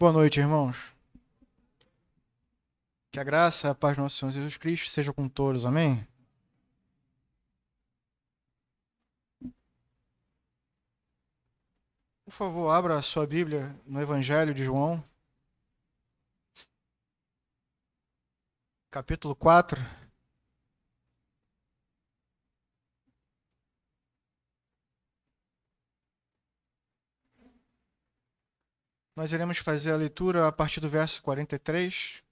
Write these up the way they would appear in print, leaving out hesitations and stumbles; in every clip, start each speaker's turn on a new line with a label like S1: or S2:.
S1: Boa noite, irmãos. Que a graça e a paz do nosso Senhor Jesus Cristo seja com todos. Amém? Por favor, abra a sua Bíblia no Evangelho de João, capítulo 4. Nós iremos fazer a leitura a partir do verso 43,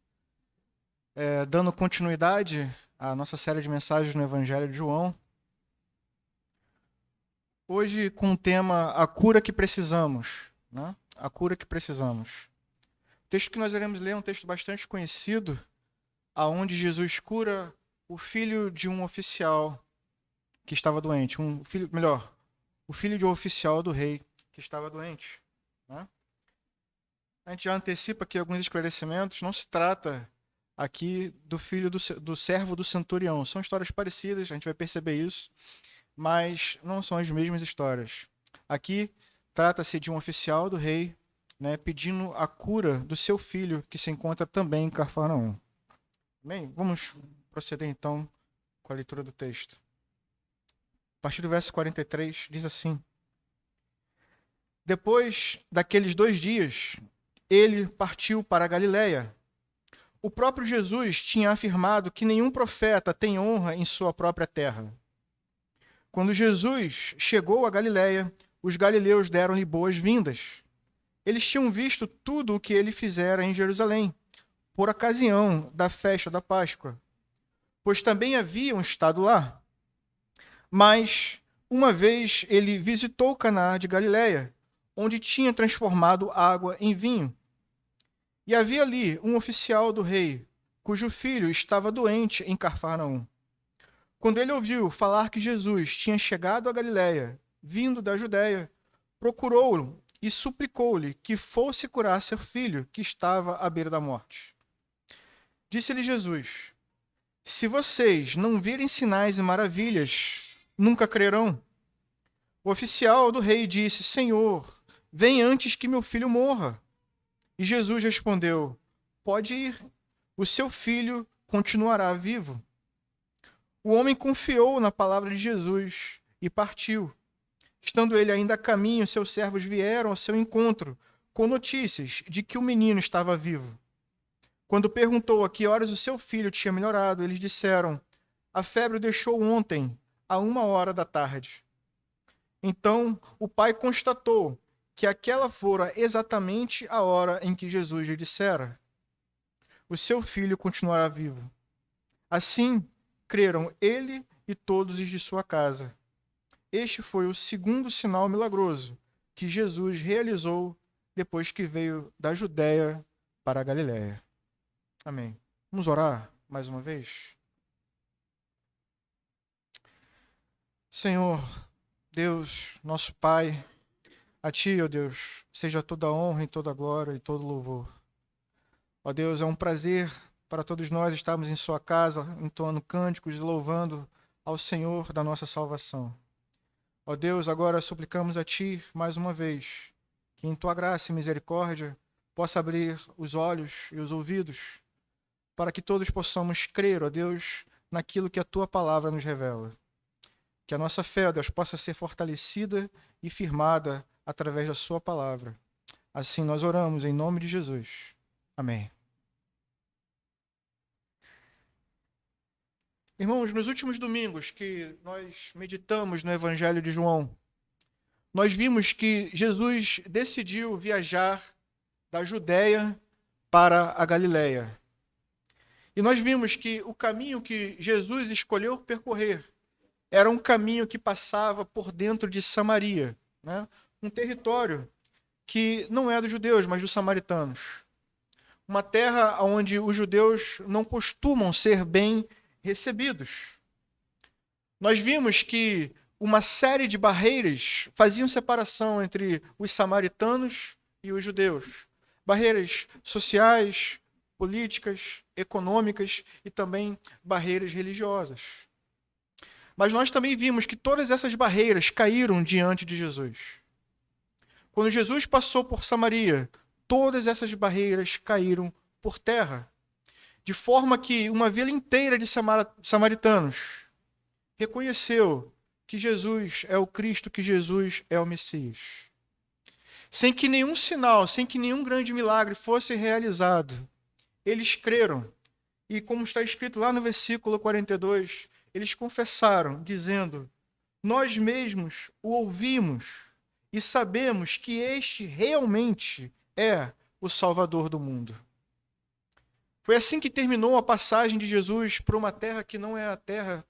S1: dando continuidade à nossa série de mensagens no Evangelho de João. Hoje com o tema A Cura que Precisamos. Né? A Cura que Precisamos. O texto que nós iremos ler é um texto bastante conhecido, aonde Jesus cura o filho de um oficial que estava doente. O filho de um oficial do rei que estava doente. Né? A gente já antecipa aqui alguns esclarecimentos. Não se trata aqui do filho do servo do centurião. São histórias parecidas, a gente vai perceber isso, mas não são as mesmas histórias. Aqui trata-se de um oficial do rei, né, pedindo a cura do seu filho, que se encontra também em Cafarnaum. Bem, vamos proceder então com a leitura do texto. A partir do verso 43, diz assim: Depois daqueles 2 dias, ele partiu para a Galiléia. O próprio Jesus tinha afirmado que nenhum profeta tem honra em sua própria terra. Quando Jesus chegou à Galiléia, os galileus deram-lhe boas-vindas. Eles tinham visto tudo o que ele fizera em Jerusalém, por ocasião da festa da Páscoa, pois também haviam estado lá. Mas, uma vez, ele visitou Caná de Galiléia, onde tinha transformado água em vinho. E havia ali um oficial do rei, cujo filho estava doente em Cafarnaum. Quando ele ouviu falar que Jesus tinha chegado a Galiléia, vindo da Judéia, procurou-o e suplicou-lhe que fosse curar seu filho, que estava à beira da morte. Disse-lhe Jesus: Se vocês não virem sinais e maravilhas, nunca crerão. O oficial do rei disse: Senhor, vem antes que meu filho morra. E Jesus respondeu: Pode ir, o seu filho continuará vivo. O homem confiou na palavra de Jesus e partiu. Estando ele ainda a caminho, seus servos vieram ao seu encontro, com notícias de que o menino estava vivo. Quando perguntou a que horas o seu filho tinha melhorado, eles disseram: A febre o deixou ontem, à 1 hora da tarde. Então o pai constatou que aquela fora exatamente a hora em que Jesus lhe dissera: O seu filho continuará vivo. Assim, creram ele e todos os de sua casa. Este foi o segundo sinal milagroso que Jesus realizou depois que veio da Judéia para a Galiléia. Amém. Vamos orar mais uma vez? Senhor, Deus, nosso Pai, a Ti, ó Deus, seja toda a honra e toda a glória e todo o louvor. Ó Deus, é um prazer para todos nós estarmos em Sua casa, entoando cânticos e louvando ao Senhor da nossa salvação. Ó Deus, agora suplicamos a Ti mais uma vez, que em Tua graça e misericórdia possa abrir os olhos e os ouvidos, para que todos possamos crer, ó Deus, naquilo que a Tua palavra nos revela. Que a nossa fé, ó Deus, possa ser fortalecida e firmada através da Sua palavra. Assim nós oramos em nome de Jesus. Amém. Irmãos, nos últimos domingos que nós meditamos no Evangelho de João, nós vimos que Jesus decidiu viajar da Judéia para a Galiléia. E nós vimos que o caminho que Jesus escolheu percorrer era um caminho que passava por dentro de Samaria, né? Um território que não é dos judeus, mas dos samaritanos. Uma terra onde os judeus não costumam ser bem recebidos. Nós vimos que uma série de barreiras faziam separação entre os samaritanos e os judeus. Barreiras sociais, políticas, econômicas e também barreiras religiosas. Mas nós também vimos que todas essas barreiras caíram diante de Jesus. Quando Jesus passou por Samaria, todas essas barreiras caíram por terra, de forma que uma vila inteira de samaritanos reconheceu que Jesus é o Cristo, que Jesus é o Messias. Sem que nenhum sinal, sem que nenhum grande milagre fosse realizado, eles creram. E como está escrito lá no versículo 42, eles confessaram, dizendo: nós mesmos o ouvimos e sabemos que este realmente é o Salvador do mundo. Foi assim que terminou a passagem de Jesus por uma terra que não é a terra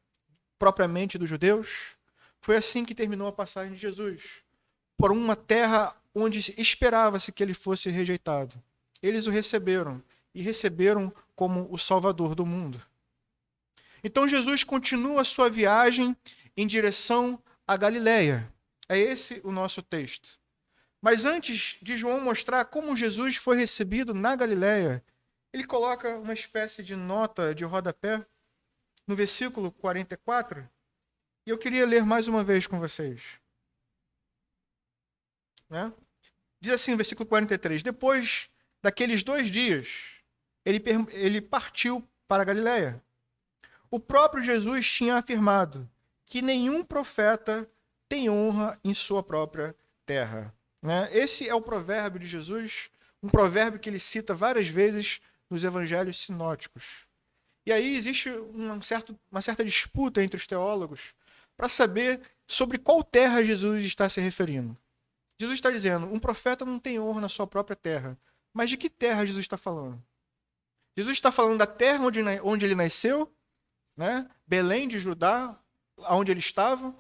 S1: propriamente dos judeus. Foi assim que terminou a passagem de Jesus, por uma terra onde esperava-se que ele fosse rejeitado. Eles o receberam, e receberam como o Salvador do mundo. Então Jesus continua a sua viagem em direção à Galileia. É esse o nosso texto. Mas antes de João mostrar como Jesus foi recebido na Galileia, ele coloca uma espécie de nota de rodapé no versículo 44, e eu queria ler mais uma vez com vocês. Né? Diz assim o versículo 43, depois daqueles 2 dias, ele partiu para a Galileia. O próprio Jesus tinha afirmado que nenhum profeta tem honra em sua própria terra. Né? Esse é o provérbio de Jesus, um provérbio que ele cita várias vezes nos evangelhos sinóticos. E aí existe uma certa disputa entre os teólogos para saber sobre qual terra Jesus está se referindo. Jesus está dizendo, um profeta não tem honra na sua própria terra. Mas de que terra Jesus está falando? Jesus está falando da terra onde ele nasceu, né? Belém de Judá, onde ele estava,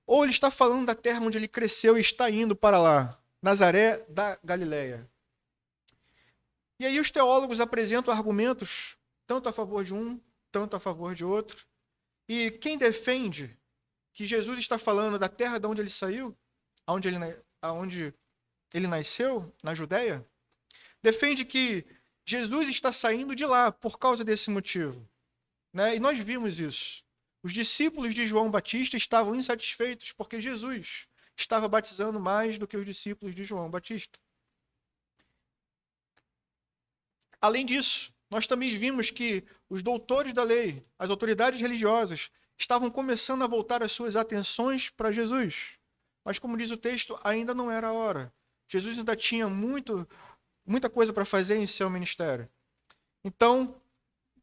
S1: ou ele está falando da terra onde ele cresceu e está indo para lá, Nazaré da Galileia. E aí os teólogos apresentam argumentos, tanto a favor de um, tanto a favor de outro. E quem defende que Jesus está falando da terra de onde ele saiu, aonde ele nasceu, na Judéia, defende que Jesus está saindo de lá por causa desse motivo. Né? E nós vimos isso. Os discípulos de João Batista estavam insatisfeitos porque Jesus estava batizando mais do que os discípulos de João Batista. Além disso, nós também vimos que os doutores da lei, as autoridades religiosas, estavam começando a voltar as suas atenções para Jesus. Mas, como diz o texto, ainda não era a hora. Jesus ainda tinha muita coisa para fazer em seu ministério. Então,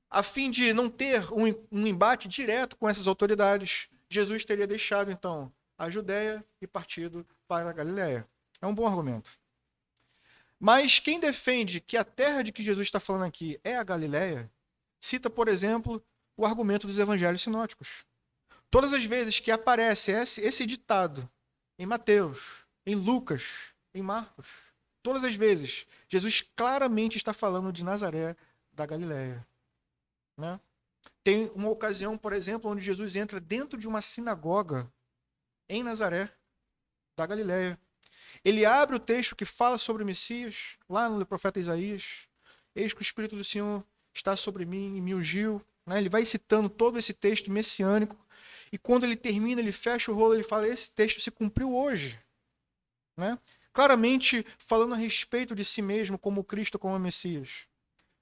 S1: a fim de não ter um embate direto com essas autoridades, Jesus teria deixado, então, a Judéia e partido para a Galileia. É um bom argumento. Mas quem defende que a terra de que Jesus está falando aqui é a Galileia, cita, por exemplo, o argumento dos evangelhos sinóticos. Todas as vezes que aparece esse ditado em Mateus, em Lucas, em Marcos, todas as vezes, Jesus claramente está falando de Nazaré da Galileia. Né? Tem uma ocasião, por exemplo, onde Jesus entra dentro de uma sinagoga em Nazaré da Galileia. Ele abre o texto que fala sobre o Messias, lá no profeta Isaías. Eis que o Espírito do Senhor está sobre mim e me ungiu. Né? Ele vai citando todo esse texto messiânico. E quando ele termina, ele fecha o rolo, ele fala, esse texto se cumpriu hoje. Né? Claramente falando a respeito de si mesmo como Cristo, como o Messias.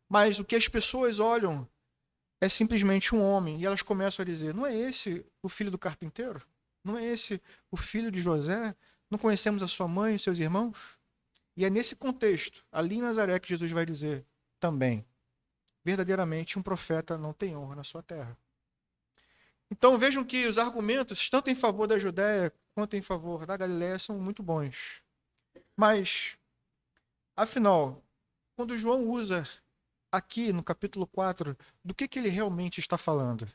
S1: Mas o que as pessoas olham é simplesmente um homem. E elas começam a dizer, não é esse o filho do carpinteiro? Não é esse o filho de José? Não conhecemos a sua mãe e seus irmãos? E é nesse contexto, ali em Nazaré, que Jesus vai dizer também, verdadeiramente um profeta não tem honra na sua terra. Então vejam que os argumentos, tanto em favor da Judéia quanto em favor da Galileia, são muito bons. Mas, afinal, quando João usa aqui no capítulo 4, do que ele realmente está falando?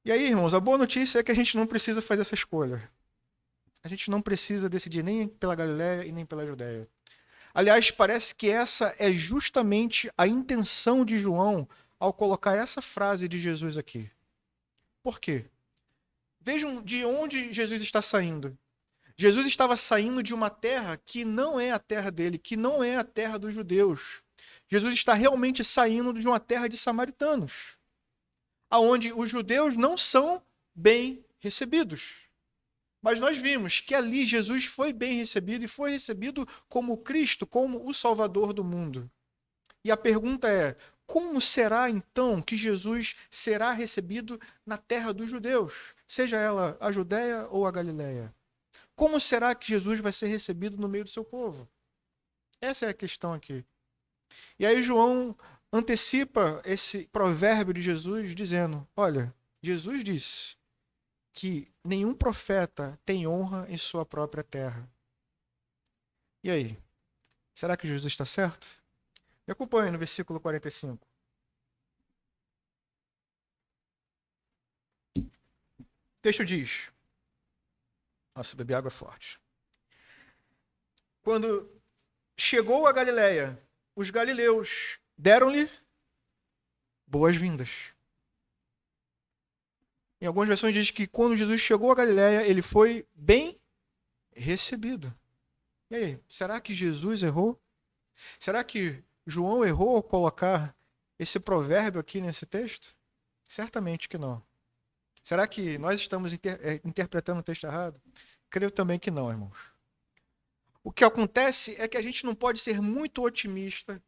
S1: E aí, irmãos, a boa notícia é que a gente não precisa fazer essa escolha. A gente não precisa decidir nem pela Galileia e nem pela Judéia. Aliás, parece que essa é justamente a intenção de João ao colocar essa frase de Jesus aqui. Por quê? Vejam de onde Jesus está saindo. Jesus estava saindo de uma terra que não é a terra dele, que não é a terra dos judeus. Jesus está realmente saindo de uma terra de samaritanos, aonde os judeus não são bem recebidos. Mas nós vimos que ali Jesus foi bem recebido e foi recebido como Cristo, como o Salvador do mundo. E a pergunta é: como será então que Jesus será recebido na terra dos judeus, seja ela a Judéia ou a Galiléia? Como será que Jesus vai ser recebido no meio do seu povo? Essa é a questão aqui. E aí João antecipa esse provérbio de Jesus dizendo: olha, Jesus disse que nenhum profeta tem honra em sua própria terra. E aí? Será que Jesus está certo? Me acompanhe no versículo 45. O texto diz: nossa, beber água é forte. Quando chegou a Galiléia, os galileus deram-lhe boas-vindas. Em algumas versões diz que quando Jesus chegou a Galiléia, ele foi bem recebido. E aí, será que Jesus errou? Será que João errou ao colocar esse provérbio aqui nesse texto? Certamente que não. Será que nós estamos interpretando o texto errado? Creio também que não, irmãos. O que acontece é que a gente não pode ser muito otimista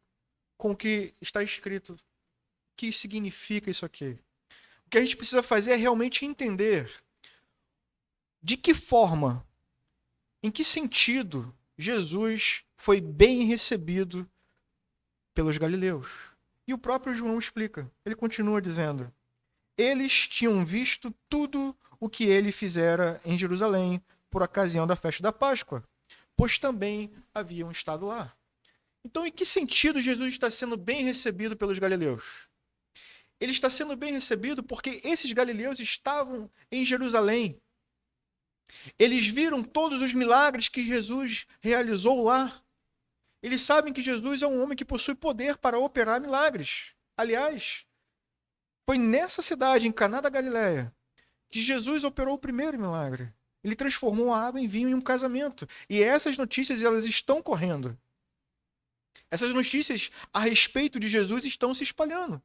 S1: com o que está escrito. O que significa isso aqui? O que a gente precisa fazer é realmente entender de que forma, em que sentido Jesus foi bem recebido pelos galileus. E o próprio João explica. Ele continua dizendo: eles tinham visto tudo o que ele fizera em Jerusalém por ocasião da festa da Páscoa, pois também haviam estado lá. Então, em que sentido Jesus está sendo bem recebido pelos galileus? Ele está sendo bem recebido porque esses galileus estavam em Jerusalém. Eles viram todos os milagres que Jesus realizou lá. Eles sabem que Jesus é um homem que possui poder para operar milagres. Aliás, foi nessa cidade, em Caná da Galileia, que Jesus operou o primeiro milagre. Ele transformou a água em vinho em um casamento. E essas notícias, elas estão correndo. Essas notícias a respeito de Jesus estão se espalhando.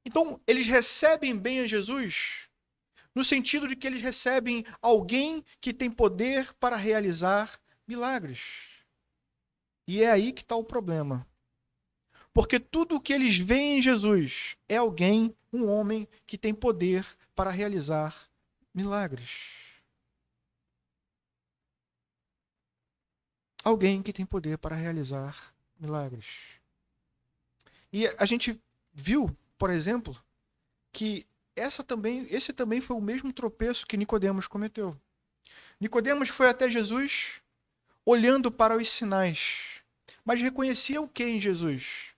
S1: Então, eles recebem bem a Jesus no sentido de que eles recebem alguém que tem poder para realizar milagres. E é aí que está o problema. Porque tudo o que eles veem em Jesus é alguém, um homem, que tem poder para realizar milagres. Alguém que tem poder para realizar milagres. E a gente viu, por exemplo, que esse também foi o mesmo tropeço que Nicodemos cometeu. Nicodemos foi até Jesus olhando para os sinais, mas reconhecia o que em Jesus?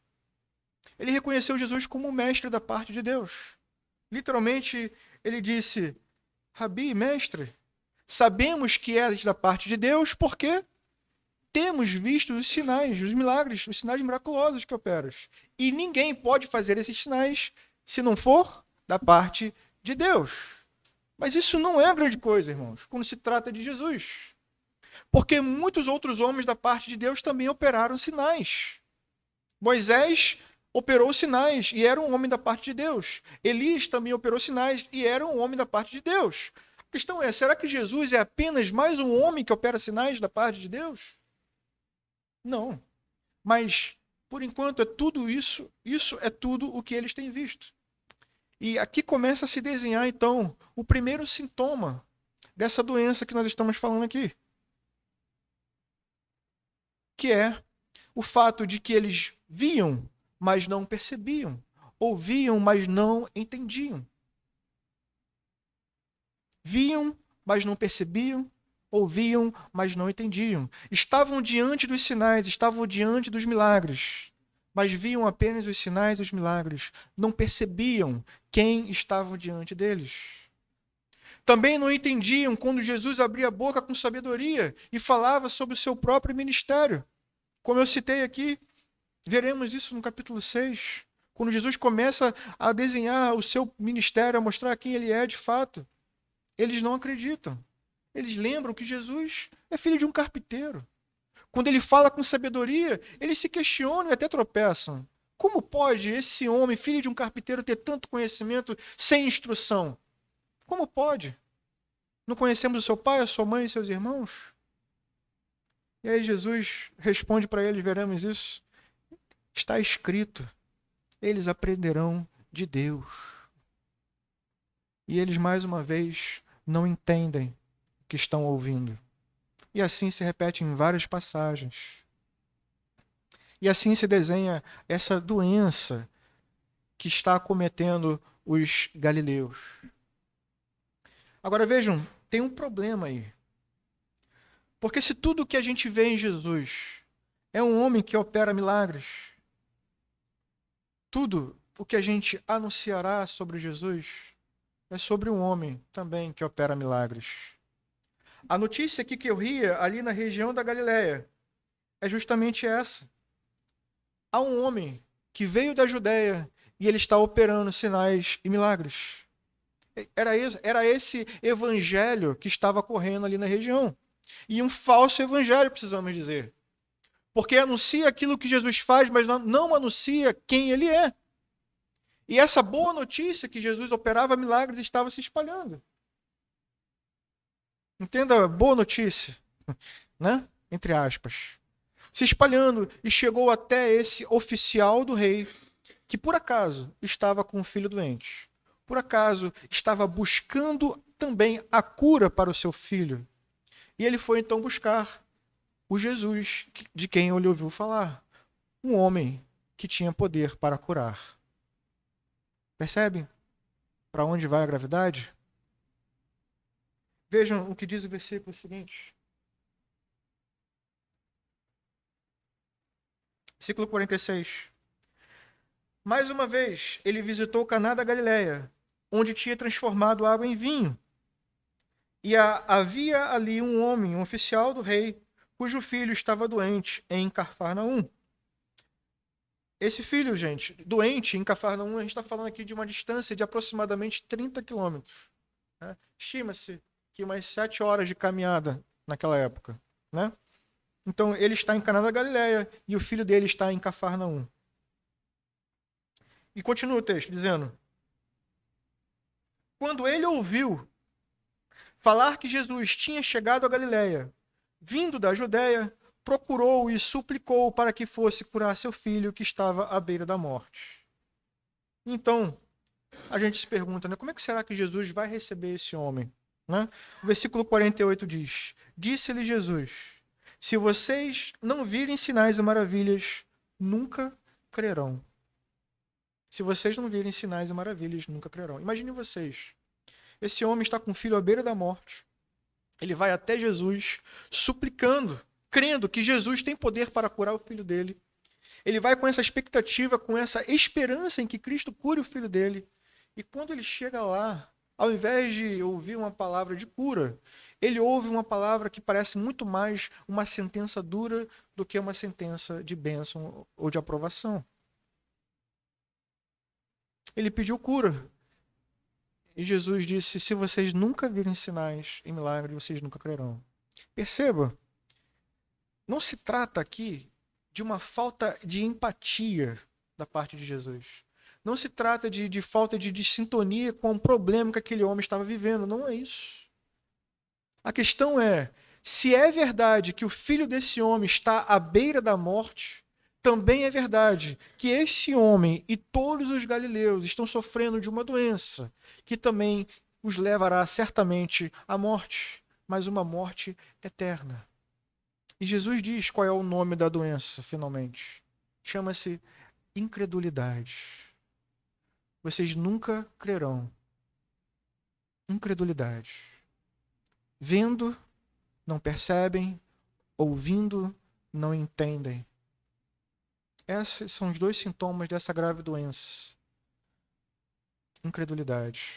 S1: Ele reconheceu Jesus como mestre da parte de Deus. Literalmente, ele disse: Rabi, mestre, sabemos que és da parte de Deus porque temos visto os sinais, os milagres, os sinais miraculosos que operas. E ninguém pode fazer esses sinais se não for da parte de Deus. Mas isso não é grande coisa, irmãos, quando se trata de Jesus. Porque muitos outros homens da parte de Deus também operaram sinais. Moisés operou sinais e era um homem da parte de Deus. Elias também operou sinais e era um homem da parte de Deus. A questão é, será que Jesus é apenas mais um homem que opera sinais da parte de Deus? Não. Mas, por enquanto, é tudo isso é tudo o que eles têm visto. E aqui começa a se desenhar, então, o primeiro sintoma dessa doença que nós estamos falando aqui. Que é o fato de que eles viam, mas não percebiam. Ouviam, mas não entendiam. Viam, mas não percebiam. Ouviam, mas não entendiam. Estavam diante dos sinais, estavam diante dos milagres, mas viam apenas os sinais e os milagres. Não percebiam quem estava diante deles. Também não entendiam quando Jesus abria a boca com sabedoria e falava sobre o seu próprio ministério. Como eu citei aqui, veremos isso no capítulo 6, quando Jesus começa a desenhar o seu ministério, a mostrar quem ele é de fato. Eles não acreditam. Eles lembram que Jesus é filho de um carpinteiro. Quando ele fala com sabedoria, eles se questionam e até tropeçam. Como pode esse homem, filho de um carpinteiro, ter tanto conhecimento sem instrução? Como pode? Não conhecemos o seu pai, a sua mãe e seus irmãos? E aí Jesus responde para eles, veremos isso. Está escrito, eles aprenderão de Deus. E eles, mais uma vez, não entendem o que estão ouvindo. E assim se repete em várias passagens. E assim se desenha essa doença que está acometendo os galileus. Agora vejam, tem um problema aí. Porque se tudo o que a gente vê em Jesus é um homem que opera milagres, tudo o que a gente anunciará sobre Jesus é sobre um homem também que opera milagres. A notícia aqui que eu ria ali na região da Galileia é justamente essa. Há um homem que veio da Judéia e ele está operando sinais e milagres. Era esse evangelho que estava correndo ali na região. E um falso evangelho, precisamos dizer. Porque anuncia aquilo que Jesus faz, mas não anuncia quem ele é. E essa boa notícia que Jesus operava milagres estava se espalhando. Entenda, boa notícia, né? Entre aspas. Se espalhando e chegou até esse oficial do rei, que por acaso estava com um filho doente. Por acaso estava buscando também a cura para o seu filho. E ele foi então buscar o Jesus de quem ele ouviu falar. Um homem que tinha poder para curar. Percebem para onde vai a gravidade? Vejam o que diz o versículo seguinte. Versículo 46. Mais uma vez, ele visitou Caná da Galileia, onde tinha transformado água em vinho. E havia ali um homem, um oficial do rei, cujo filho estava doente em Cafarnaum. Esse filho, gente, doente em Cafarnaum, a gente está falando aqui de uma distância de aproximadamente 30 quilômetros. Né? Estima-se que umas 7 horas de caminhada naquela época. Né? Então, ele está em Caná da Galileia e o filho dele está em Cafarnaum. E continua o texto, dizendo: quando ele ouviu falar que Jesus tinha chegado a Galileia, vindo da Judéia, procurou e suplicou para que fosse curar seu filho que estava à beira da morte. Então, a gente se pergunta, né, como é que será que Jesus vai receber esse homem? Né? O versículo 48 diz: disse-lhe Jesus: se vocês não virem sinais e maravilhas, nunca crerão. Se vocês não virem sinais e maravilhas, nunca crerão. Imaginem vocês. Esse homem está com o filho à beira da morte. Ele vai até Jesus, suplicando, crendo que Jesus tem poder para curar o filho dele. Ele vai com essa expectativa, com essa esperança em que Cristo cure o filho dele. E quando ele chega lá, ao invés de ouvir uma palavra de cura, ele ouve uma palavra que parece muito mais uma sentença dura do que uma sentença de bênção ou de aprovação. Ele pediu cura. E Jesus disse: se vocês nunca virem sinais e milagres, vocês nunca crerão. Perceba, não se trata aqui de uma falta de empatia da parte de Jesus. Não se trata de falta de sintonia com o problema que aquele homem estava vivendo. Não é isso. A questão é, se é verdade que o filho desse homem está à beira da morte, também é verdade que esse homem e todos os galileus estão sofrendo de uma doença que também os levará certamente à morte, mas uma morte eterna. E Jesus diz qual é o nome da doença, finalmente. Chama-se incredulidade. Vocês nunca crerão. Incredulidade. Vendo, não percebem. Ouvindo, não entendem. Esses são os dois sintomas dessa grave doença. Incredulidade.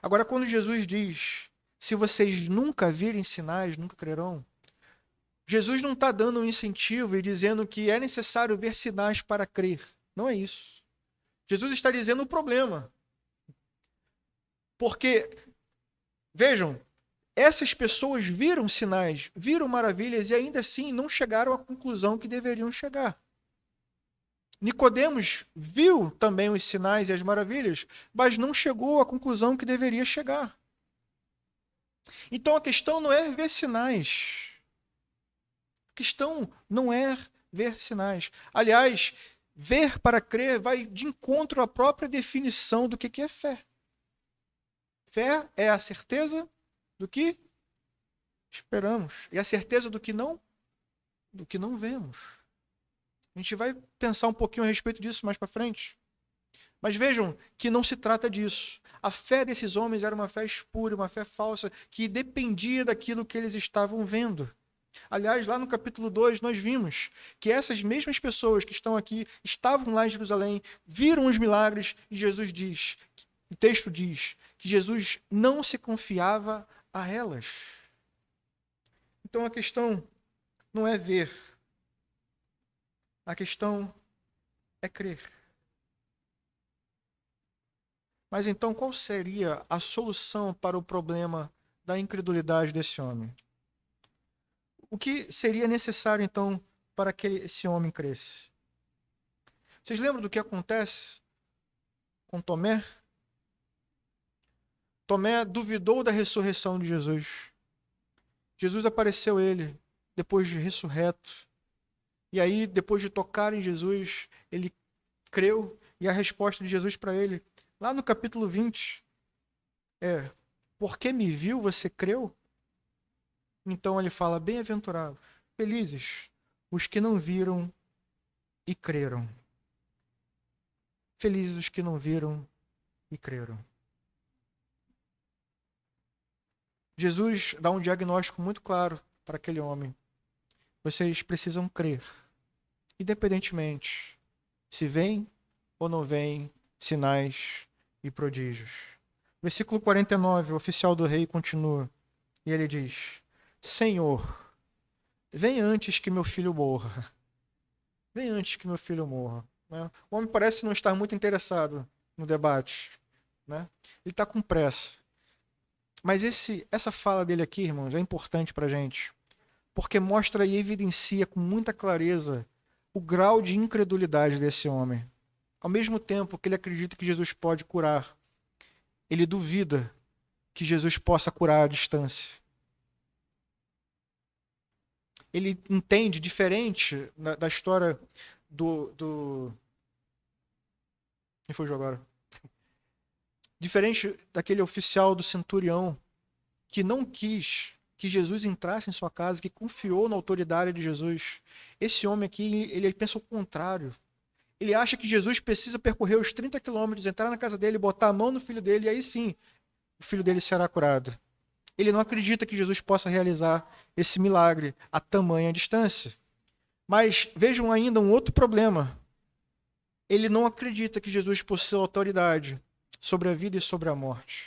S1: Agora, quando Jesus diz, se vocês nunca virem sinais, nunca crerão, Jesus não está dando um incentivo e dizendo que é necessário ver sinais para crer. Não é isso. Jesus está dizendo o problema. Porque, vejam, essas pessoas viram sinais, viram maravilhas e ainda assim não chegaram à conclusão que deveriam chegar. Nicodemos viu também os sinais e as maravilhas, mas não chegou à conclusão que deveria chegar. Então a questão não é ver sinais. A questão não é ver sinais. Aliás, ver para crer vai de encontro à própria definição do que é fé. Fé é a certeza do que esperamos e a certeza do que não vemos. A gente vai pensar um pouquinho a respeito disso mais para frente. Mas vejam que não se trata disso. A fé desses homens era uma fé espúria, uma fé falsa, que dependia daquilo que eles estavam vendo. Aliás, lá no capítulo 2, nós vimos que essas mesmas pessoas que estão aqui estavam lá em Jerusalém, viram os milagres, e Jesus diz, o texto diz, que Jesus não se confiava a elas. Então a questão não é ver, a questão é crer. Mas então qual seria a solução para o problema da incredulidade desse homem? O que seria necessário então para que esse homem cresça? Vocês lembram do que acontece com Tomé? Tomé duvidou da ressurreição de Jesus. Jesus apareceu a ele depois de ressurreto. E aí, depois de tocar em Jesus, ele creu. E a resposta de Jesus para ele, lá no capítulo 20, é: porque me viu, você creu? Então ele fala: bem-aventurados, felizes, os que não viram e creram. Felizes os que não viram e creram. Jesus dá um diagnóstico muito claro para aquele homem. Vocês precisam crer, independentemente se vêm ou não vêm sinais e prodígios. Versículo 49, o oficial do rei continua, e ele diz: Senhor, vem antes que meu filho morra. Vem antes que meu filho morra. Né? O homem parece não estar muito interessado no debate. Né? Ele está com pressa. Mas essa fala dele aqui, irmãos, é importante para a gente, porque mostra e evidencia com muita clareza o grau de incredulidade desse homem. Ao mesmo tempo que ele acredita que Jesus pode curar, ele duvida que Jesus possa curar à distância. Ele entende, diferente da história do... Quem foi agora? Diferente daquele oficial do centurião que não quis que Jesus entrasse em sua casa, que confiou na autoridade de Jesus. Esse homem aqui, ele pensa o contrário. Ele acha que Jesus precisa percorrer os 30 quilômetros, entrar na casa dele, botar a mão no filho dele, e aí sim, o filho dele será curado. Ele não acredita que Jesus possa realizar esse milagre a tamanha distância. Mas vejam ainda um outro problema. Ele não acredita que Jesus possui autoridade sobre a vida e sobre a morte.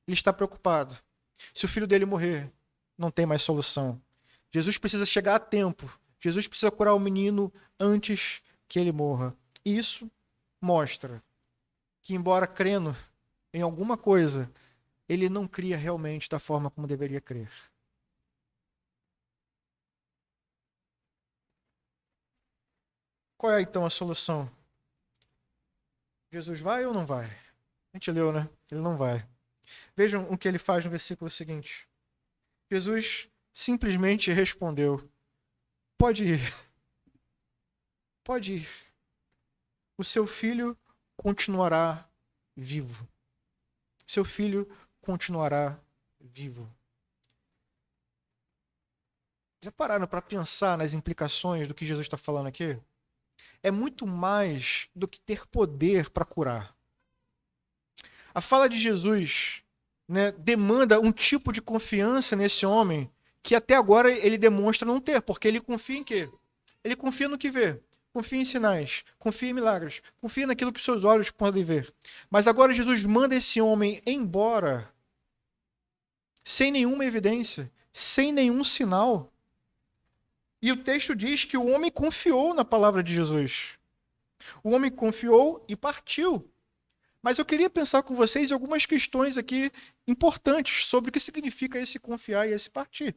S1: Ele está preocupado. Se o filho dele morrer, não tem mais solução. Jesus precisa chegar a tempo. Jesus precisa curar o menino antes que ele morra. E isso mostra que, embora crendo em alguma coisa, ele não cria realmente da forma como deveria crer. Qual é então a solução? Jesus vai ou não vai? A gente leu, né? Ele não vai. Vejam o que ele faz no versículo seguinte. Jesus simplesmente respondeu: pode ir. Pode ir. O seu filho continuará vivo. Seu filho continuará vivo. Já pararam para pensar nas implicações do que Jesus está falando aqui? É muito mais do que ter poder para curar. A fala de Jesus, né, demanda um tipo de confiança nesse homem que até agora ele demonstra não ter, porque ele confia em quê? Ele confia no que vê, confia em sinais, confia em milagres, confia naquilo que seus olhos podem ver. Mas agora Jesus manda esse homem embora sem nenhuma evidência, sem nenhum sinal. E o texto diz que o homem confiou na palavra de Jesus. O homem confiou e partiu. Mas eu queria pensar com vocês em algumas questões aqui importantes sobre o que significa esse confiar e esse partir.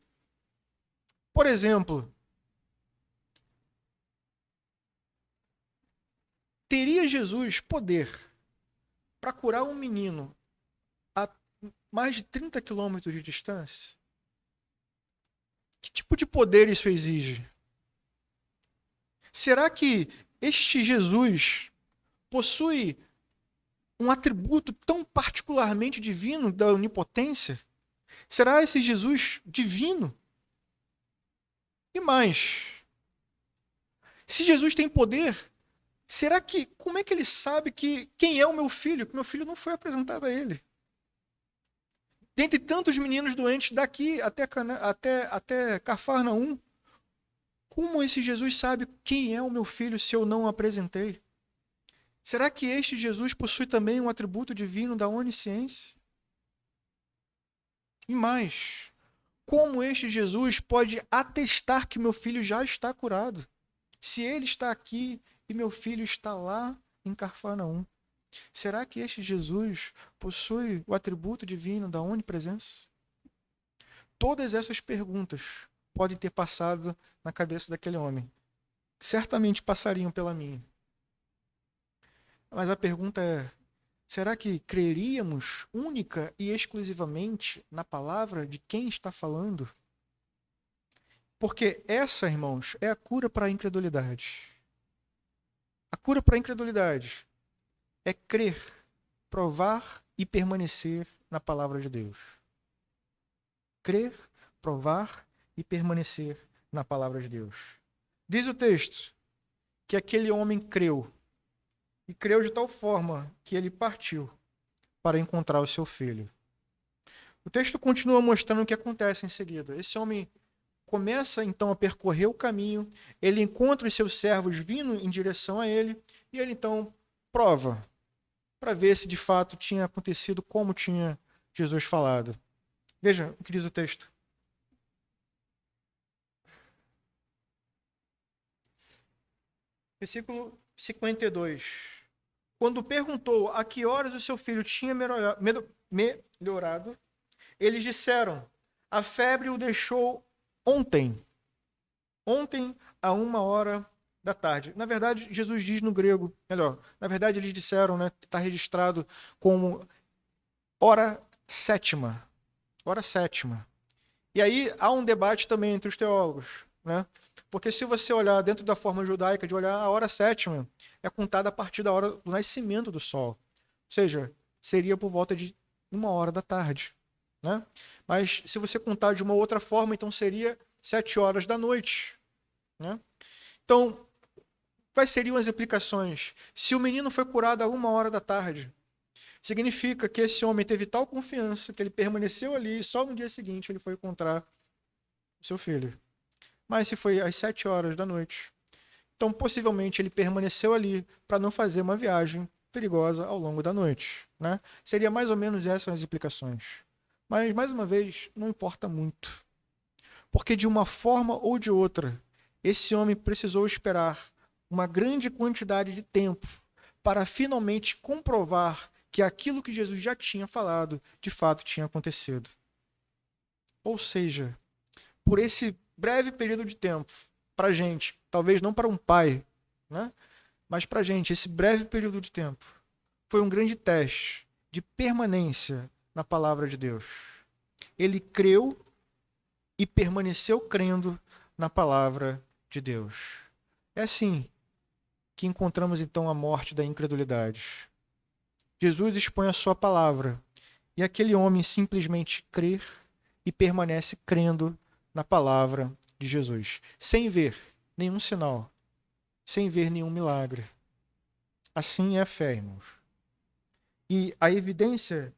S1: Por exemplo, teria Jesus poder para curar um menino mais de 30 quilômetros de distância? Que tipo de poder isso exige? Será que este Jesus possui um atributo tão particularmente divino da onipotência? Será esse Jesus divino? E mais, se Jesus tem poder, será que, como é que ele sabe quem é o meu filho? Que meu filho não foi apresentado a ele. Dentre tantos meninos doentes daqui até Cafarnaum, como esse Jesus sabe quem é o meu filho se eu não o apresentei? Será que este Jesus possui também um atributo divino da onisciência? E mais, como este Jesus pode atestar que meu filho já está curado? Se ele está aqui e meu filho está lá em Cafarnaum, será que este Jesus possui o atributo divino da onipresença? Todas essas perguntas podem ter passado na cabeça daquele homem. Certamente passariam pela minha. Mas a pergunta é: será que creríamos única e exclusivamente na palavra de quem está falando? Porque essa, irmãos, é a cura para a incredulidade. A cura para a incredulidade é crer, provar e permanecer na palavra de Deus. Crer, provar e permanecer na palavra de Deus. Diz o texto que aquele homem creu, e creu de tal forma que ele partiu para encontrar o seu filho. O texto continua mostrando o que acontece em seguida. Esse homem começa então a percorrer o caminho, ele encontra os seus servos vindo em direção a ele, e ele então prova, para ver se de fato tinha acontecido como tinha Jesus falado. Veja o que diz o texto. Versículo 52. Quando perguntou a que horas o seu filho tinha melhorado, eles disseram: a febre o deixou ontem a 1h da tarde. Jesus diz no grego, melhor, na verdade eles disseram, né, está registrado como hora sétima. E aí há um debate também entre os teólogos, né? Porque se você olhar dentro da forma judaica de olhar, a hora sétima é contada a partir da hora do nascimento do sol. Ou seja, seria por volta de 1h da tarde, né? Mas se você contar de uma outra forma, então seria 7h da noite, né? Então, quais seriam as implicações? Se o menino foi curado a 1h da tarde, significa que esse homem teve tal confiança que ele permaneceu ali e só no dia seguinte ele foi encontrar o seu filho. Mas se foi às 7h da noite, então possivelmente ele permaneceu ali para não fazer uma viagem perigosa ao longo da noite, né? Seria mais ou menos essas as implicações. Mas, mais uma vez, não importa muito. Porque de uma forma ou de outra, esse homem precisou esperar uma grande quantidade de tempo para finalmente comprovar que aquilo que Jesus já tinha falado, de fato tinha acontecido. Ou seja, por esse breve período de tempo, para a gente, talvez não para um pai, né? Mas para a gente, esse breve período de tempo foi um grande teste de permanência na palavra de Deus. Ele creu e permaneceu crendo na palavra de Deus. É assim que encontramos então a morte da incredulidade. Jesus expõe a sua palavra e aquele homem simplesmente crê e permanece crendo na palavra de Jesus, sem ver nenhum sinal, sem ver nenhum milagre. Assim é a fé, irmãos. E a evidência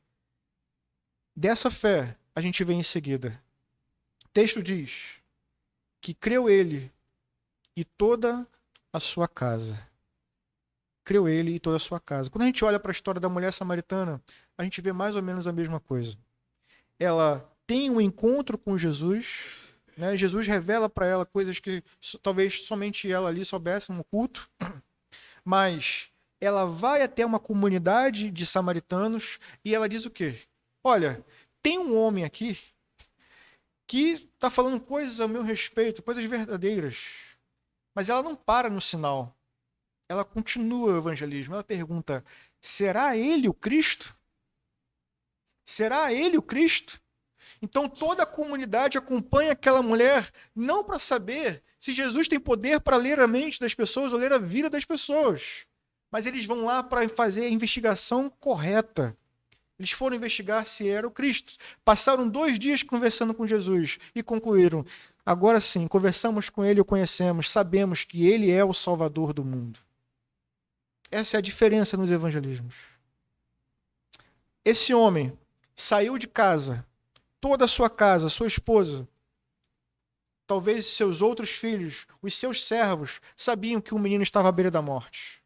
S1: dessa fé a gente vê em seguida. O texto diz que creu ele e toda a sua casa. Creu ele e toda a sua casa. Quando a gente olha para a história da mulher samaritana, a gente vê mais ou menos a mesma coisa. Ela tem um encontro com Jesus, né? Jesus revela para ela coisas que talvez somente ela ali soubesse no culto, mas ela vai até uma comunidade de samaritanos e ela diz o quê? Olha, tem um homem aqui que está falando coisas a meu respeito, coisas verdadeiras, mas ela não para no sinal. Ela continua o evangelismo. Ela pergunta: será ele o Cristo? Será ele o Cristo? Então toda a comunidade acompanha aquela mulher não para saber se Jesus tem poder para ler a mente das pessoas ou ler a vida das pessoas. Mas eles vão lá para fazer a investigação correta. Eles foram investigar se era o Cristo. Passaram 2 dias conversando com Jesus e concluíram: agora sim, conversamos com ele, o conhecemos, sabemos que ele é o Salvador do mundo. Essa é a diferença nos evangelismos. Esse homem saiu de casa, toda a sua casa, sua esposa, talvez seus outros filhos, os seus servos, sabiam que o menino estava à beira da morte.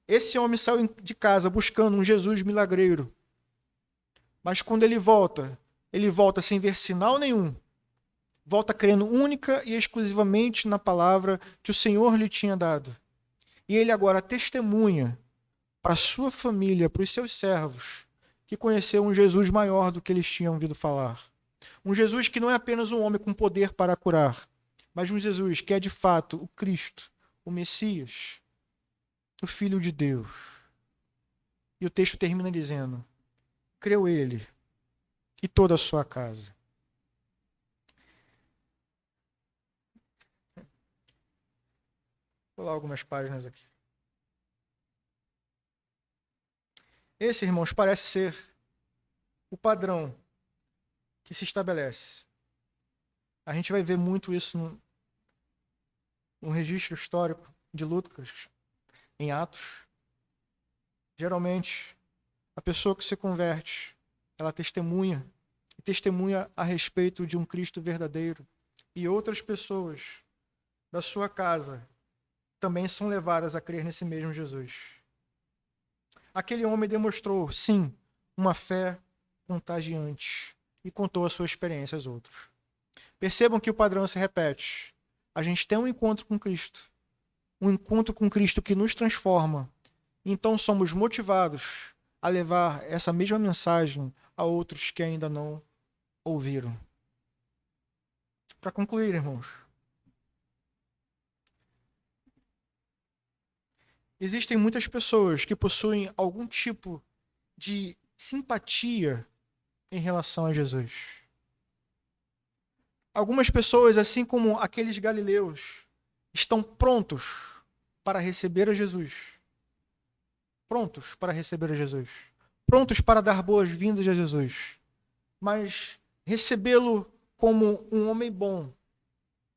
S1: Esse homem saiu de casa buscando um Jesus milagreiro. Mas quando ele volta sem ver sinal nenhum. Volta crendo única e exclusivamente na palavra que o Senhor lhe tinha dado. E ele agora testemunha para a sua família, para os seus servos, que conheceu um Jesus maior do que eles tinham ouvido falar. Um Jesus que não é apenas um homem com poder para curar, mas um Jesus que é de fato o Cristo, o Messias, o Filho de Deus. E o texto termina dizendo: creu ele e toda a sua casa. Vou lá algumas páginas aqui. Esse, irmãos, parece ser o padrão que se estabelece. A gente vai ver muito isso no registro histórico de Lucas, em Atos. Geralmente, a pessoa que se converte, ela testemunha a respeito de um Cristo verdadeiro. E outras pessoas da sua casa também são levadas a crer nesse mesmo Jesus. Aquele homem demonstrou, sim, uma fé contagiante e contou a sua experiência aos outros. Percebam que o padrão se repete. A gente tem um encontro com Cristo que nos transforma. Então somos motivados a levar essa mesma mensagem a outros que ainda não ouviram. Para concluir, irmãos, existem muitas pessoas que possuem algum tipo de simpatia em relação a Jesus. Algumas pessoas, assim como aqueles galileus, estão prontos para receber a Jesus. Prontos para receber a Jesus. Prontos para dar boas-vindas a Jesus. Mas recebê-lo como um homem bom,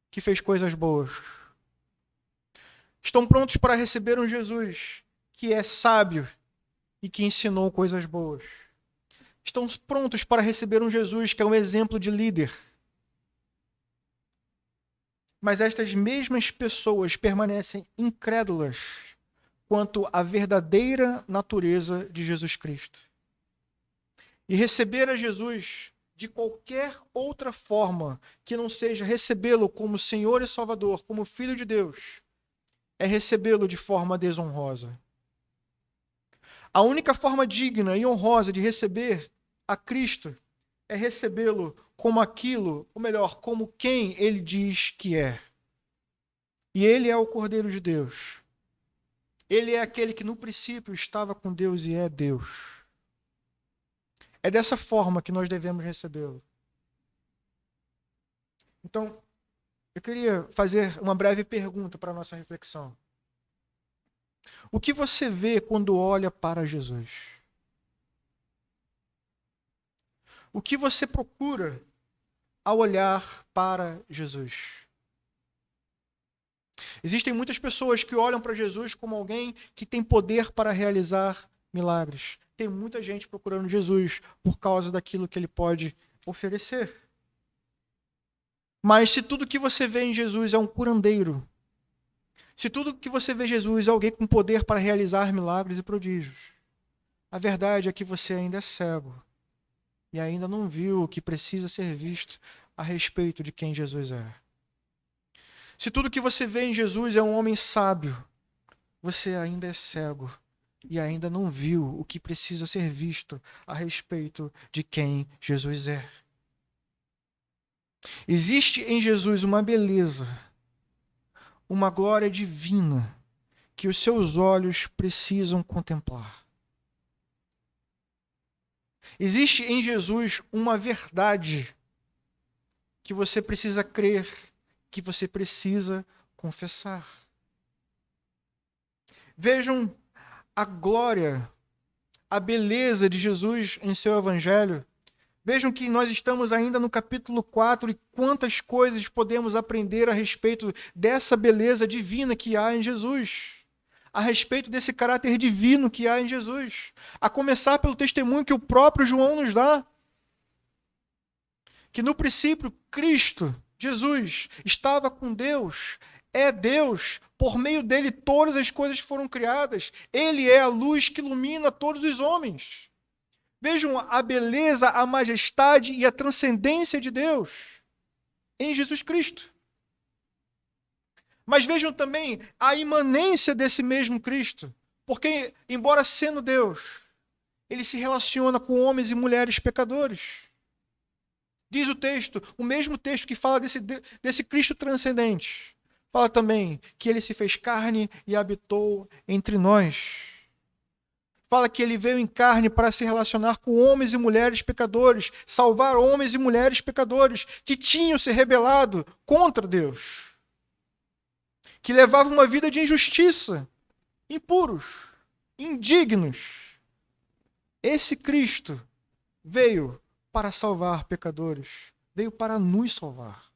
S1: que fez coisas boas. Estão prontos para receber um Jesus que é sábio e que ensinou coisas boas. Estão prontos para receber um Jesus que é um exemplo de líder. Mas estas mesmas pessoas permanecem incrédulas quanto à verdadeira natureza de Jesus Cristo. E receber a Jesus de qualquer outra forma que não seja recebê-lo como Senhor e Salvador, como Filho de Deus, é recebê-lo de forma desonrosa. A única forma digna e honrosa de receber a Cristo é recebê-lo como aquilo, ou melhor, como quem ele diz que é. E ele é o Cordeiro de Deus. Ele é aquele que no princípio estava com Deus e é Deus. É dessa forma que nós devemos recebê-lo. Então, eu queria fazer uma breve pergunta para a nossa reflexão. O que você vê quando olha para Jesus? O que você procura ao olhar para Jesus? Existem muitas pessoas que olham para Jesus como alguém que tem poder para realizar milagres. Tem muita gente procurando Jesus por causa daquilo que ele pode oferecer. Mas se tudo que você vê em Jesus é um curandeiro, se tudo que você vê em Jesus é alguém com poder para realizar milagres e prodígios, a verdade é que você ainda é cego e ainda não viu o que precisa ser visto a respeito de quem Jesus é. Se tudo que você vê em Jesus é um homem sábio, você ainda é cego e ainda não viu o que precisa ser visto a respeito de quem Jesus é. Existe em Jesus uma beleza, uma glória divina que os seus olhos precisam contemplar. Existe em Jesus uma verdade que você precisa crer, que você precisa confessar. Vejam a glória, a beleza de Jesus em seu evangelho. Vejam que nós estamos ainda no capítulo 4 e quantas coisas podemos aprender a respeito dessa beleza divina que há em Jesus. A respeito desse caráter divino que há em Jesus. A começar pelo testemunho que o próprio João nos dá. Que no princípio, Cristo, Jesus, estava com Deus, é Deus, por meio dele todas as coisas foram criadas. Ele é a luz que ilumina todos os homens. Vejam a beleza, a majestade e a transcendência de Deus em Jesus Cristo. Mas vejam também a imanência desse mesmo Cristo. Porque, embora sendo Deus, ele se relaciona com homens e mulheres pecadores. Diz o texto, o mesmo texto que fala desse Cristo transcendente, fala também que ele se fez carne e habitou entre nós. Fala que ele veio em carne para se relacionar com homens e mulheres pecadores, salvar homens e mulheres pecadores que tinham se rebelado contra Deus, que levavam uma vida de injustiça, impuros, indignos. Esse Cristo veio para salvar pecadores, veio para nos salvar.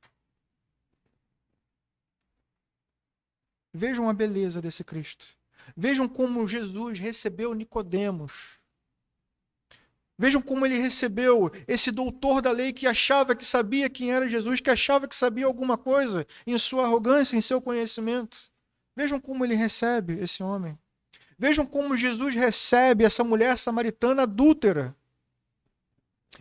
S1: Vejam a beleza desse Cristo. Vejam como Jesus recebeu Nicodemos. Vejam como ele recebeu esse doutor da lei que achava que sabia quem era Jesus, que achava que sabia alguma coisa em sua arrogância, em seu conhecimento. Vejam como ele recebe esse homem. Vejam como Jesus recebe essa mulher samaritana adúltera.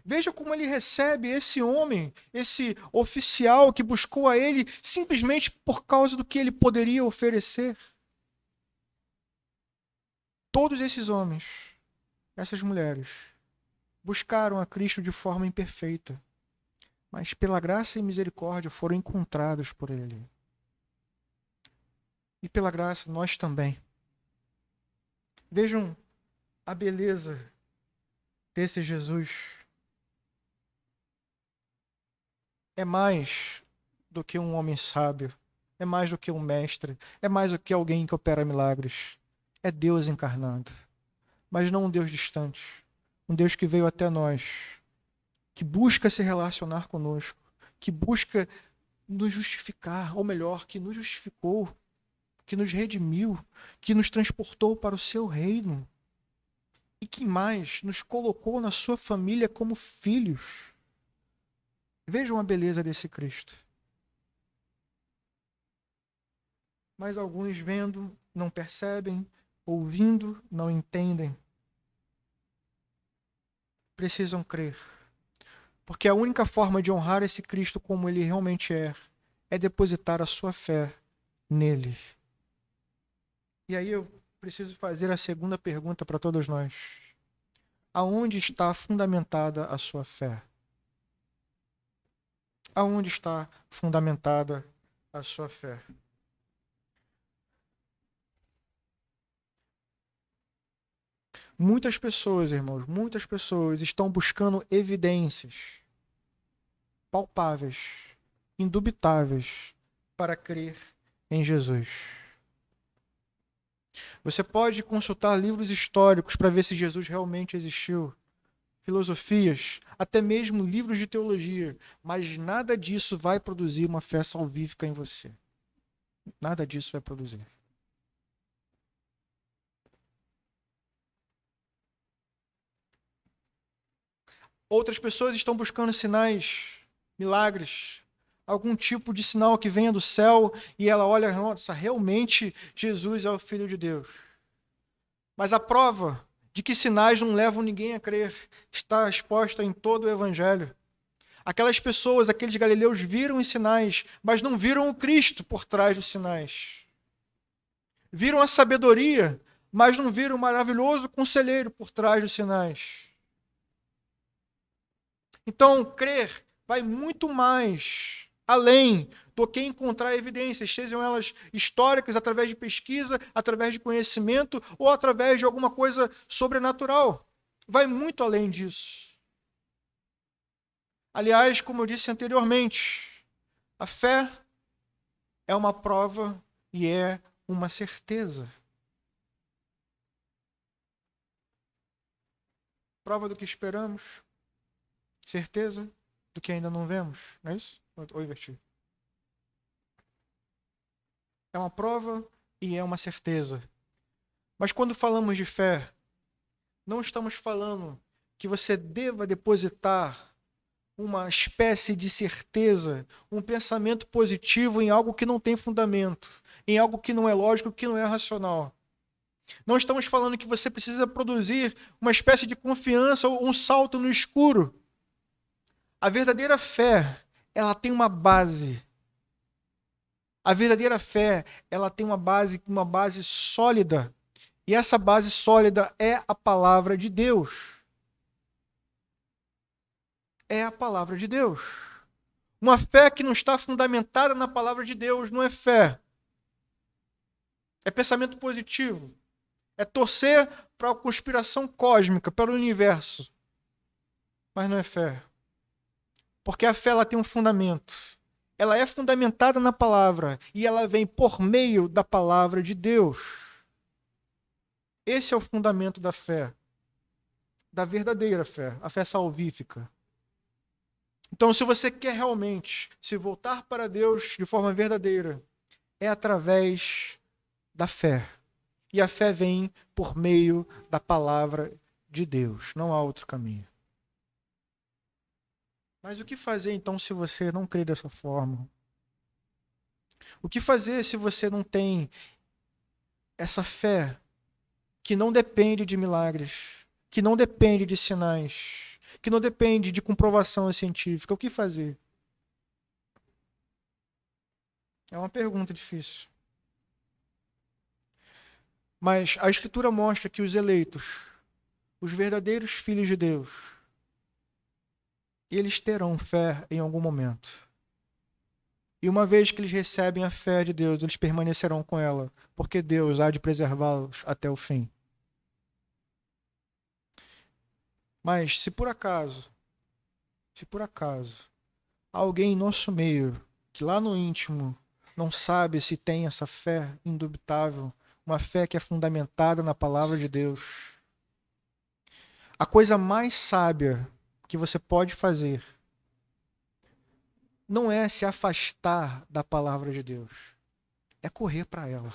S1: Veja como ele recebe esse homem, esse oficial que buscou a ele simplesmente por causa do que ele poderia oferecer. Todos esses homens, essas mulheres, buscaram a Cristo de forma imperfeita, mas pela graça e misericórdia foram encontrados por ele. E pela graça nós também. Vejam a beleza desse Jesus. É mais do que um homem sábio, é mais do que um mestre, é mais do que alguém que opera milagres. É Deus encarnado, mas não um Deus distante, um Deus que veio até nós, que busca se relacionar conosco, que busca nos justificar, ou melhor, que nos justificou, que nos redimiu, que nos transportou para o seu reino e que mais nos colocou na sua família como filhos. Vejam a beleza desse Cristo. Mas alguns vendo não percebem, ouvindo não entendem. Precisam crer. Porque a única forma de honrar esse Cristo como ele realmente é depositar a sua fé nele. E aí eu preciso fazer a segunda pergunta para todos nós. Aonde está fundamentada a sua fé? Aonde está fundamentada a sua fé? Muitas pessoas, irmãos, muitas pessoas estão buscando evidências palpáveis, indubitáveis, para crer em Jesus. Você pode consultar livros históricos para ver se Jesus realmente existiu, filosofias, até mesmo livros de teologia, mas nada disso vai produzir uma fé salvífica em você. Nada disso vai produzir. Outras pessoas estão buscando sinais, milagres, algum tipo de sinal que venha do céu e ela olha, nossa, realmente Jesus é o Filho de Deus. Mas a prova de que sinais não levam ninguém a crer está exposta em todo o Evangelho. Aquelas pessoas, aqueles galileus viram os sinais, mas não viram o Cristo por trás dos sinais. Viram a sabedoria, mas não viram o maravilhoso conselheiro por trás dos sinais. Então, crer vai muito mais além do que encontrar evidências, sejam elas históricas, através de pesquisa, através de conhecimento ou através de alguma coisa sobrenatural. vai muito além disso. Aliás, como eu disse anteriormente, a fé é uma prova e é uma certeza. Prova do que esperamos, certeza do que ainda não vemos, não é isso? Ou inverti? É uma prova e é uma certeza. Mas quando falamos de fé, não estamos falando que você deva depositar uma espécie de certeza, um pensamento positivo em algo que não tem fundamento, em algo que não é lógico, que não é racional. Não estamos falando que você precisa produzir uma espécie de confiança ou um salto no escuro. A verdadeira fé, ela tem uma base. A verdadeira fé, ela tem uma base sólida. E essa base sólida é a palavra de Deus. É a palavra de Deus. Uma fé que não está fundamentada na palavra de Deus não é fé. É pensamento positivo. É torcer para a conspiração cósmica, para o universo. Mas não é fé. Porque a fé ela tem um fundamento. Ela é fundamentada na palavra e ela vem por meio da palavra de Deus. Esse é o fundamento da fé. Da verdadeira fé, a fé salvífica. Então, se você quer realmente se voltar para Deus de forma verdadeira, é através da fé. E a fé vem por meio da palavra de Deus. Não há outro caminho. Mas o que fazer então se você não crê dessa forma? O que fazer se você não tem essa fé que não depende de milagres, que não depende de sinais, que não depende de comprovação científica? O que fazer? É uma pergunta difícil. Mas a Escritura mostra que os eleitos, os verdadeiros filhos de Deus, eles terão fé em algum momento. E uma vez que eles recebem a fé de Deus, eles permanecerão com ela, porque Deus há de preservá-los até o fim. Mas se por acaso, alguém em nosso meio, que lá no íntimo não sabe se tem essa fé indubitável, uma fé que é fundamentada na palavra de Deus, a coisa mais sábia que você pode fazer não é se afastar da palavra de Deus, é correr para ela.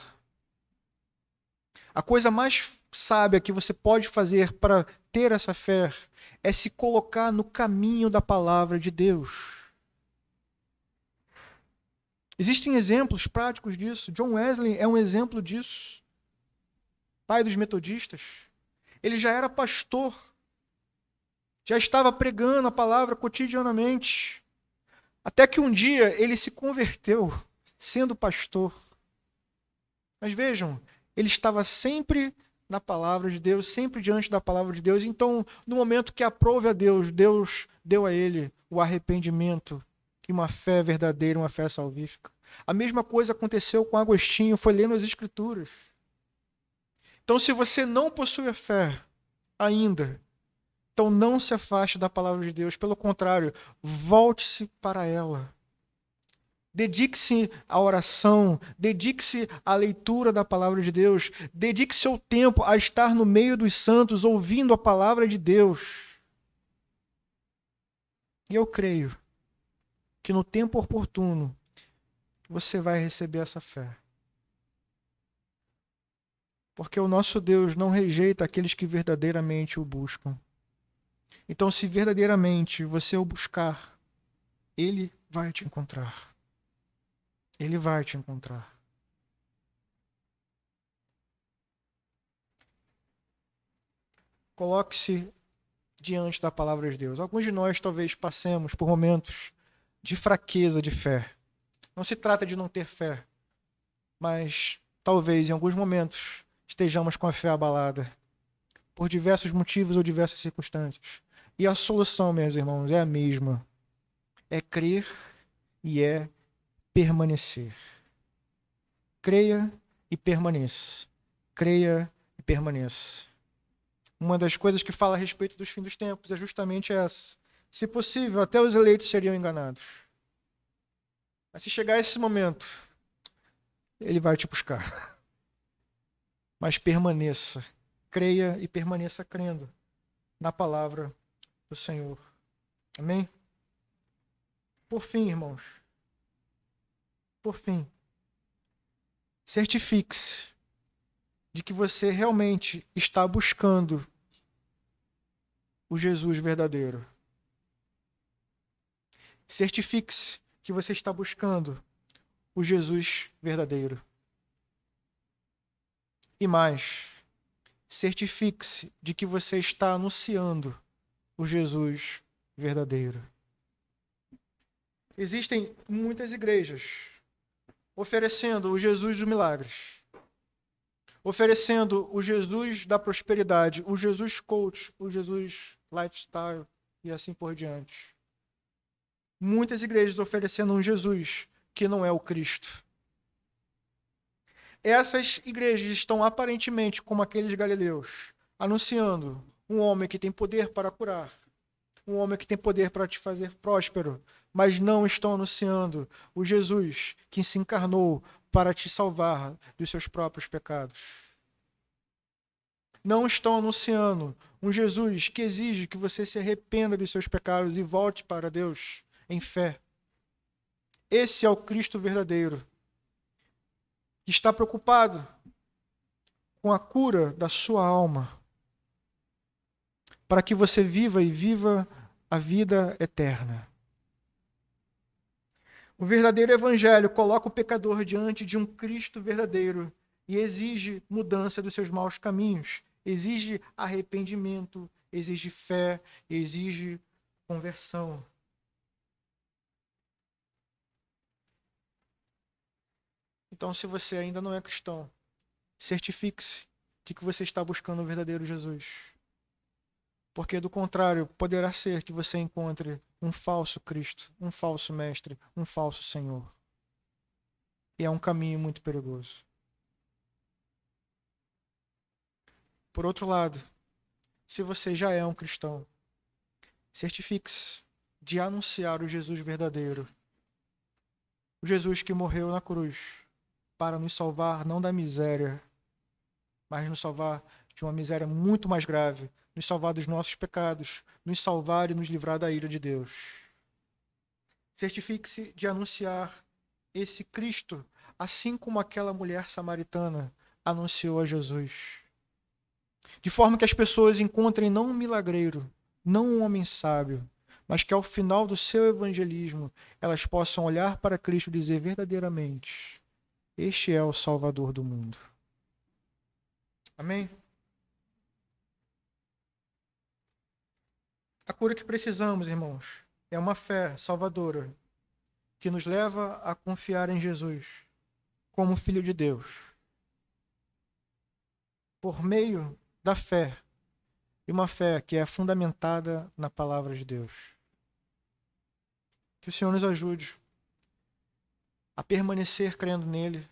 S1: A coisa mais sábia que você pode fazer para ter essa fé é se colocar no caminho da palavra de Deus. Existem exemplos práticos disso. John Wesley é um exemplo disso. Pai dos metodistas. Ele já era pastor. Já estava pregando a palavra cotidianamente. Até que um dia ele se converteu sendo pastor. Mas vejam, ele estava sempre na palavra de Deus, sempre diante da palavra de Deus. Então, no momento que aprove a Deus, Deus deu a ele o arrependimento e uma fé verdadeira, uma fé salvífica. A mesma coisa aconteceu com Agostinho, foi lendo as Escrituras. Então, se você não possui a fé ainda, então não se afaste da palavra de Deus. Pelo contrário, volte-se para ela. Dedique-se à oração, dedique-se à leitura da palavra de Deus, dedique seu tempo a estar no meio dos santos, ouvindo a palavra de Deus. E eu creio que no tempo oportuno você vai receber essa fé. Porque o nosso Deus não rejeita aqueles que verdadeiramente o buscam. Então, se verdadeiramente você o buscar, Ele vai te encontrar. Ele vai te encontrar. Coloque-se diante da palavra de Deus. Alguns de nós talvez passemos por momentos de fraqueza de fé. Não se trata de não ter fé, mas talvez em alguns momentos estejamos com a fé abalada, por diversos motivos ou diversas circunstâncias. E a solução, meus irmãos, é a mesma. É crer e é permanecer. Creia e permaneça. Creia e permaneça. Uma das coisas que fala a respeito dos fins dos tempos é justamente essa. Se possível, até os eleitos seriam enganados. Mas se chegar esse momento, ele vai te buscar. Mas permaneça, creia e permaneça crendo na palavra do Senhor. Amém? Por fim, irmãos, por fim, certifique-se de que você realmente está buscando o Jesus verdadeiro. Certifique-se que você está buscando o Jesus verdadeiro. E mais, certifique-se de que você está anunciando o Jesus verdadeiro. Existem muitas igrejas oferecendo o Jesus dos milagres, oferecendo o Jesus da prosperidade, o Jesus coach, o Jesus lifestyle e assim por diante. Muitas igrejas oferecendo um Jesus que não é o Cristo. Essas igrejas estão aparentemente como aqueles galileus, anunciando um homem que tem poder para curar, um homem que tem poder para te fazer próspero, mas não estão anunciando o Jesus que se encarnou para te salvar dos seus próprios pecados. Não estão anunciando um Jesus que exige que você se arrependa dos seus pecados e volte para Deus em fé. Esse é o Cristo verdadeiro, que está preocupado com a cura da sua alma, para que você viva e viva a vida eterna. O verdadeiro evangelho coloca o pecador diante de um Cristo verdadeiro e exige mudança dos seus maus caminhos, exige arrependimento, exige fé, exige conversão. Então, se você ainda não é cristão, certifique-se de que você está buscando o verdadeiro Jesus. Porque, do contrário, poderá ser que você encontre um falso Cristo, um falso mestre, um falso Senhor. E é um caminho muito perigoso. Por outro lado, se você já é um cristão, certifique-se de anunciar o Jesus verdadeiro. O Jesus que morreu na cruz para nos salvar não da miséria, mas nos salvar de uma miséria muito mais grave, nos salvar dos nossos pecados, nos salvar e nos livrar da ira de Deus. Certifique-se de anunciar esse Cristo, assim como aquela mulher samaritana anunciou a Jesus. De forma que as pessoas encontrem não um milagreiro, não um homem sábio, mas que ao final do seu evangelismo elas possam olhar para Cristo e dizer verdadeiramente: este é o Salvador do mundo. Amém? A cura que precisamos, irmãos, é uma fé salvadora que nos leva a confiar em Jesus como Filho de Deus. Por meio da fé, e uma fé que é fundamentada na palavra de Deus. Que o Senhor nos ajude a permanecer crendo nele,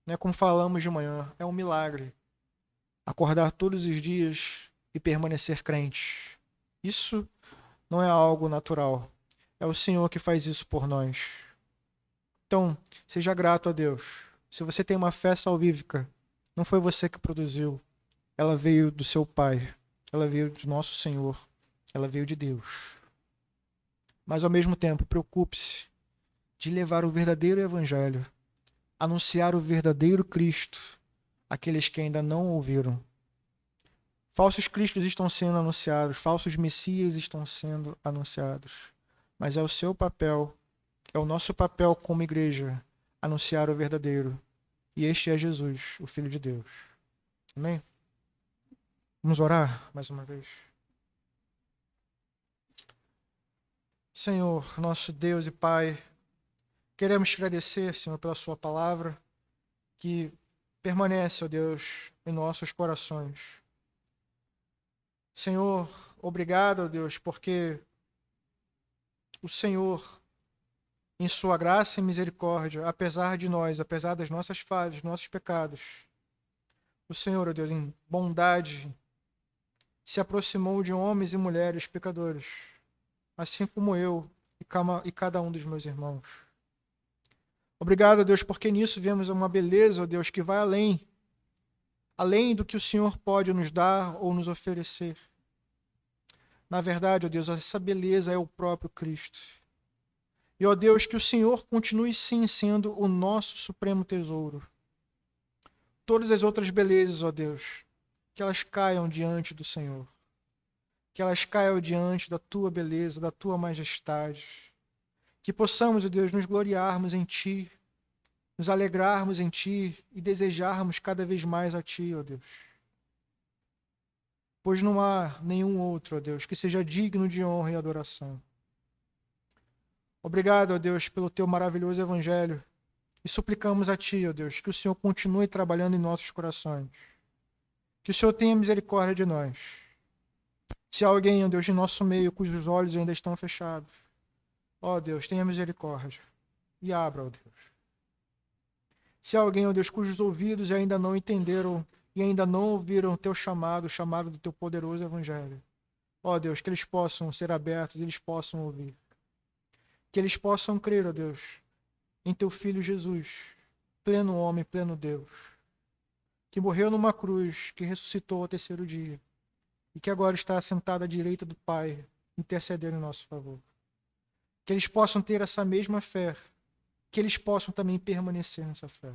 S1: né? Como falamos de manhã, é um milagre acordar todos os dias e permanecer crente. Isso não é algo natural. É o Senhor que faz isso por nós. Então, seja grato a Deus. Se você tem uma fé salvífica, não foi você que produziu. Ela veio do seu Pai. Ela veio de nosso Senhor. Ela veio de Deus. Mas, ao mesmo tempo, preocupe-se de levar o verdadeiro Evangelho, anunciar o verdadeiro Cristo àqueles que ainda não ouviram. Falsos cristos estão sendo anunciados, falsos messias estão sendo anunciados. Mas é o seu papel, é o nosso papel como igreja, anunciar o verdadeiro. E este é Jesus, o Filho de Deus. Amém? Vamos orar mais uma vez. Senhor, nosso Deus e Pai, queremos te agradecer, Senhor, pela sua palavra, que permanece, ó Deus, em nossos corações. Senhor, obrigado, ó Deus, porque o Senhor, em sua graça e misericórdia, apesar de nós, apesar das nossas falhas, nossos pecados, o Senhor, ó Deus, em bondade, se aproximou de homens e mulheres pecadores, assim como eu e cada um dos meus irmãos. Obrigado, ó Deus, porque nisso vemos uma beleza, ó Deus, que vai além do que o Senhor pode nos dar ou nos oferecer. Na verdade, ó Deus, essa beleza é o próprio Cristo. E, ó Deus, que o Senhor continue sim sendo o nosso supremo tesouro. Todas as outras belezas, ó Deus, que elas caiam diante do Senhor. Que elas caiam diante da tua beleza, da tua majestade. Que possamos, ó Deus, nos gloriarmos em ti, nos alegrarmos em ti e desejarmos cada vez mais a ti, ó Deus. Pois não há nenhum outro, ó Deus, que seja digno de honra e adoração. Obrigado, ó Deus, pelo teu maravilhoso evangelho. E suplicamos a ti, ó Deus, que o Senhor continue trabalhando em nossos corações. Que o Senhor tenha misericórdia de nós. Se há alguém, ó Deus, em nosso meio, cujos olhos ainda estão fechados, ó Deus, tenha misericórdia e abra, ó Deus. Se há alguém, ó Deus, cujos ouvidos ainda não entenderam e ainda não ouviram o teu chamado, o chamado do teu poderoso evangelho, ó Deus, que eles possam ser abertos, eles possam ouvir. Que eles possam crer, ó Deus, em teu Filho Jesus, pleno homem, pleno Deus, que morreu numa cruz, que ressuscitou ao terceiro dia, e que agora está sentado à direita do Pai, intercedendo em nosso favor. Que eles possam ter essa mesma fé, que eles possam também permanecer nessa fé.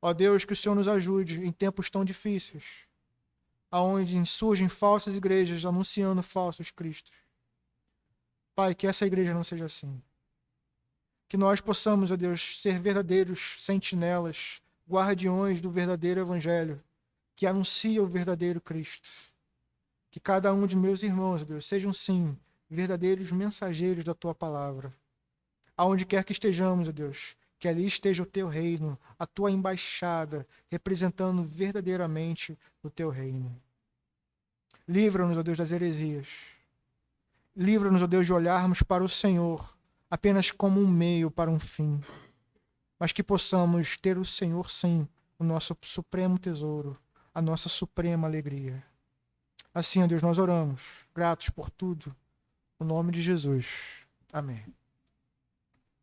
S1: Ó Deus, que o Senhor nos ajude em tempos tão difíceis, aonde surgem falsas igrejas anunciando falsos cristos. Pai, que essa igreja não seja assim. Que nós possamos, ó Deus, ser verdadeiros sentinelas, guardiões do verdadeiro evangelho, que anuncia o verdadeiro Cristo. Que cada um de meus irmãos, ó Deus, sejam sim verdadeiros mensageiros da tua palavra. Aonde quer que estejamos, ó Deus, que ali esteja o teu reino, a tua embaixada, representando verdadeiramente o teu reino. Livra-nos, ó Deus, das heresias. Livra-nos, ó Deus, de olharmos para o Senhor apenas como um meio para um fim, mas que possamos ter o Senhor, sim, o nosso supremo tesouro, a nossa suprema alegria. Assim, ó Deus, nós oramos, gratos por tudo, no nome de Jesus. Amém.